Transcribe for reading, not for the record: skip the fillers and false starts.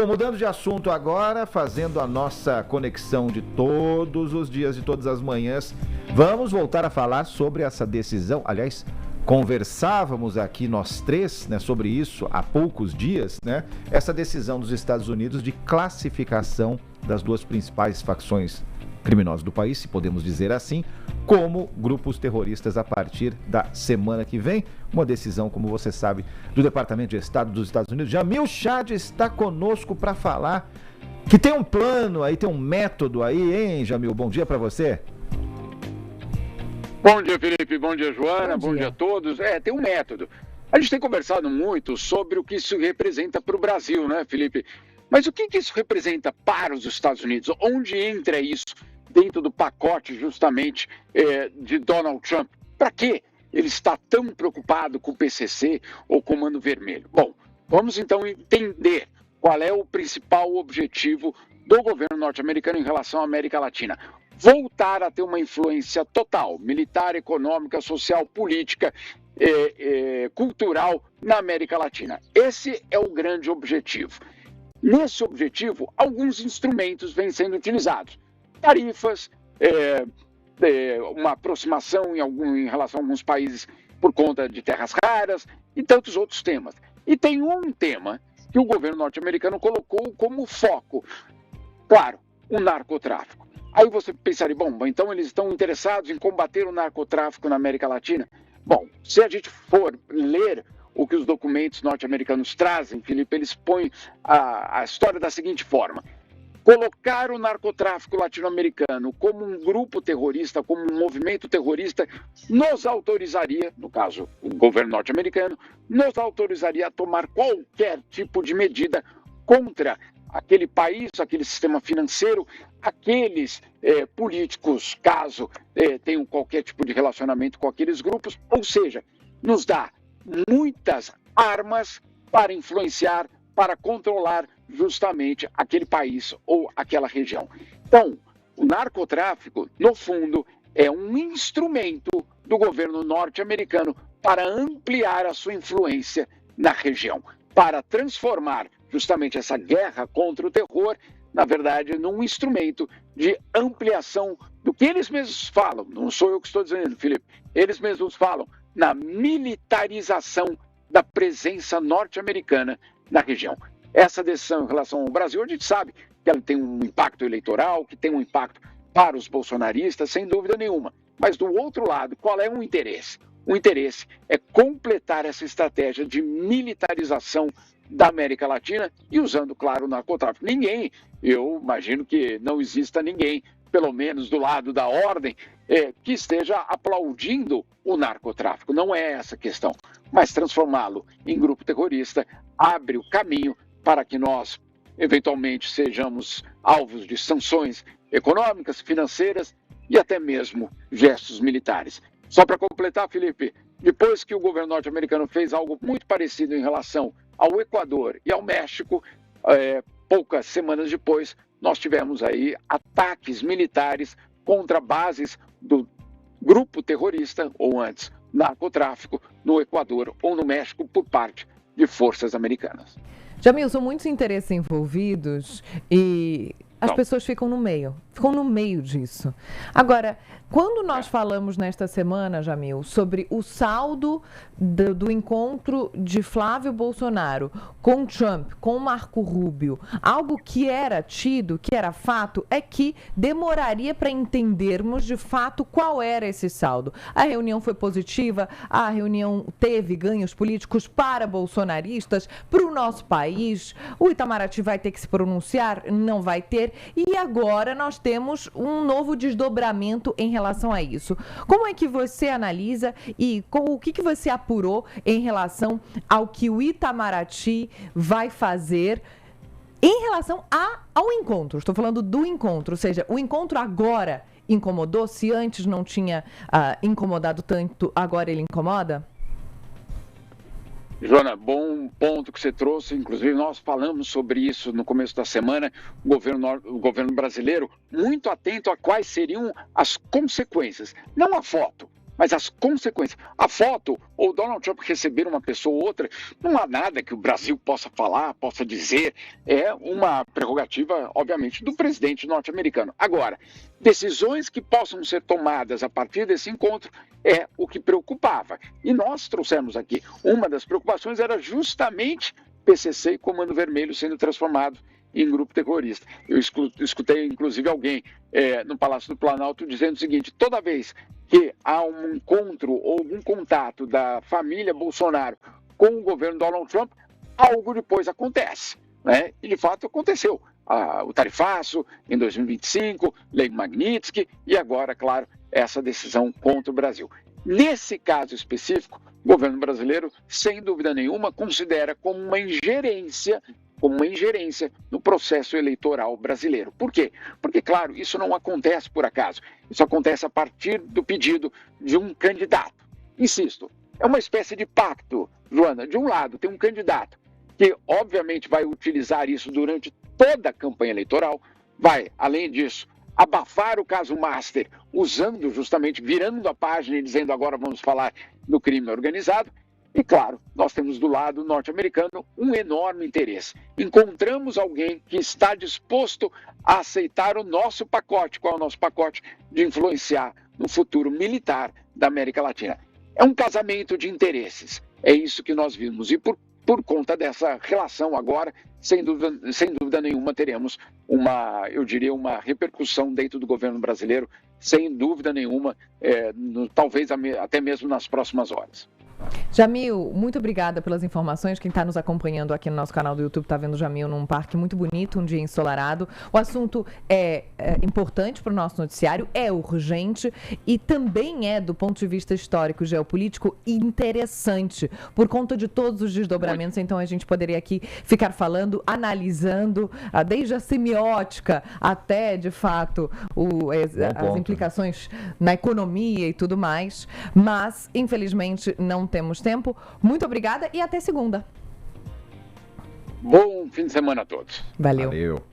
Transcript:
Bom, mudando de assunto agora, fazendo a nossa conexão de todos os dias, de todas as manhãs, vamos voltar a falar sobre essa decisão. Aliás, conversávamos aqui nós três, né, sobre isso há poucos dias, né? Essa decisão dos Estados Unidos de classificação das duas principais facções criminosas do país, se podemos dizer assim, como grupos terroristas a partir da semana que vem. Uma decisão, como você sabe, do Departamento de Estado dos Estados Unidos. Jamil Chad está conosco para falar que tem um plano aí, tem um método aí, hein, Jamil? Bom dia para você. Bom dia, Felipe. Bom dia, Joana. Bom dia a todos. Tem um método. A gente tem conversado muito sobre o que isso representa para o Brasil, né, Felipe? Mas o que isso representa para os Estados Unidos? Onde entra isso dentro do pacote, justamente, de Donald Trump? Para quê ele está tão preocupado com o PCC ou Comando Vermelho? Bom, vamos então entender qual é o principal objetivo do governo norte-americano em relação à América Latina. Voltar a ter uma influência total, militar, econômica, social, política, cultural na América Latina. Esse é o grande objetivo. Nesse objetivo, alguns instrumentos vêm sendo utilizados. Tarifas, uma aproximação em relação a alguns países por conta de terras raras e tantos outros temas. E tem um tema que o governo norte-americano colocou como foco, claro, o narcotráfico. Aí você pensaria, bom, então eles estão interessados em combater o narcotráfico na América Latina? Bom, se a gente for ler o que os documentos norte-americanos trazem, Felipe, eles põem a história da seguinte forma: colocar o narcotráfico latino-americano como um grupo terrorista, como um movimento terrorista, nos autorizaria, no caso o governo norte-americano, nos autorizaria a tomar qualquer tipo de medida contra aquele país, aquele sistema financeiro, aqueles políticos, caso tenham qualquer tipo de relacionamento com aqueles grupos, ou seja, nos dá muitas armas para influenciar, para controlar justamente aquele país ou aquela região. Então, o narcotráfico, no fundo, é um instrumento do governo norte-americano para ampliar a sua influência na região, para transformar justamente essa guerra contra o terror, na verdade, num instrumento de ampliação do que eles mesmos falam, não sou eu que estou dizendo, Felipe, eles mesmos falam na militarização da presença norte-americana na região. Essa decisão em relação ao Brasil, a gente sabe que ela tem um impacto eleitoral, que tem um impacto para os bolsonaristas, sem dúvida nenhuma. Mas do outro lado, qual é o interesse? O interesse é completar essa estratégia de militarização da América Latina e usando, claro, o narcotráfico. Eu imagino que não exista ninguém, pelo menos do lado da ordem, que esteja aplaudindo o narcotráfico. Não é essa a questão. Mas transformá-lo em grupo terrorista abre o caminho para que nós, eventualmente, sejamos alvos de sanções econômicas, financeiras e até mesmo gestos militares. Só para completar, Felipe, depois que o governo norte-americano fez algo muito parecido em relação ao Equador e ao México, poucas semanas depois, nós tivemos aí ataques militares contra bases do grupo terrorista, ou antes, narcotráfico, no Equador ou no México por parte de forças americanas. Jamil, são muitos interesses envolvidos e as pessoas ficam no meio disso. Agora, quando nós falamos nesta semana, Jamil, sobre o saldo do encontro de Flávio Bolsonaro com Trump, com Marco Rubio, algo que era tido, que era fato, é que demoraria para entendermos de fato qual era esse saldo. A reunião foi positiva, a reunião teve ganhos políticos para bolsonaristas, para o nosso país. O Itamaraty vai ter que se pronunciar? Não vai ter. E agora nós temos um novo desdobramento em relação a isso. Como é que você analisa e o que você apurou em relação ao que o Itamaraty vai fazer em relação ao encontro? Estou falando do encontro, ou seja, o encontro agora incomodou? Se antes não tinha incomodado tanto, agora ele incomoda? Joana, bom ponto que você trouxe. Inclusive, nós falamos sobre isso no começo da semana. O governo brasileiro muito atento a quais seriam as consequências. Não a foto, mas as consequências. A foto, ou Donald Trump receber uma pessoa ou outra, não há nada que o Brasil possa falar, possa dizer. É uma prerrogativa, obviamente, do presidente norte-americano. Agora, decisões que possam ser tomadas a partir desse encontro é o que preocupava. E nós trouxemos aqui, uma das preocupações era justamente PCC e Comando Vermelho sendo transformado em grupo terrorista. Eu escutei, inclusive, alguém no Palácio do Planalto dizendo o seguinte: toda vez que há um encontro ou algum contato da família Bolsonaro com o governo Donald Trump, algo depois acontece, né? E, de fato, aconteceu. O tarifaço em 2025, Lei Magnitsky e agora, claro, essa decisão contra o Brasil. Nesse caso específico, o governo brasileiro, sem dúvida nenhuma, considera como uma ingerência no processo eleitoral brasileiro. Por quê? Porque, claro, isso não acontece por acaso. Isso acontece a partir do pedido de um candidato. Insisto, é uma espécie de pacto, Joana. De um lado, tem um candidato que, obviamente, vai utilizar isso durante toda a campanha eleitoral, vai, além disso, abafar o caso Master, usando justamente, virando a página e dizendo agora vamos falar do crime organizado. E, claro, nós temos do lado norte-americano um enorme interesse. Encontramos alguém que está disposto a aceitar o nosso pacote. Qual é o nosso pacote? De influenciar no futuro militar da América Latina. É um casamento de interesses. É isso que nós vimos. E por conta dessa relação agora, sem dúvida nenhuma, teremos uma repercussão dentro do governo brasileiro, sem dúvida nenhuma, talvez até mesmo nas próximas horas. Jamil, muito obrigada pelas informações. Quem está nos acompanhando aqui no nosso canal do YouTube está vendo o Jamil num parque muito bonito, um dia ensolarado. O assunto é importante para o nosso noticiário, é urgente e também é, do ponto de vista histórico e geopolítico, interessante, por conta de todos os desdobramentos. Então a gente poderia aqui ficar falando, analisando, desde a semiótica até, de fato, as implicações na economia e tudo mais. Mas, infelizmente, não temos tempo. Muito obrigada e até segunda. Bom fim de semana a todos. Valeu.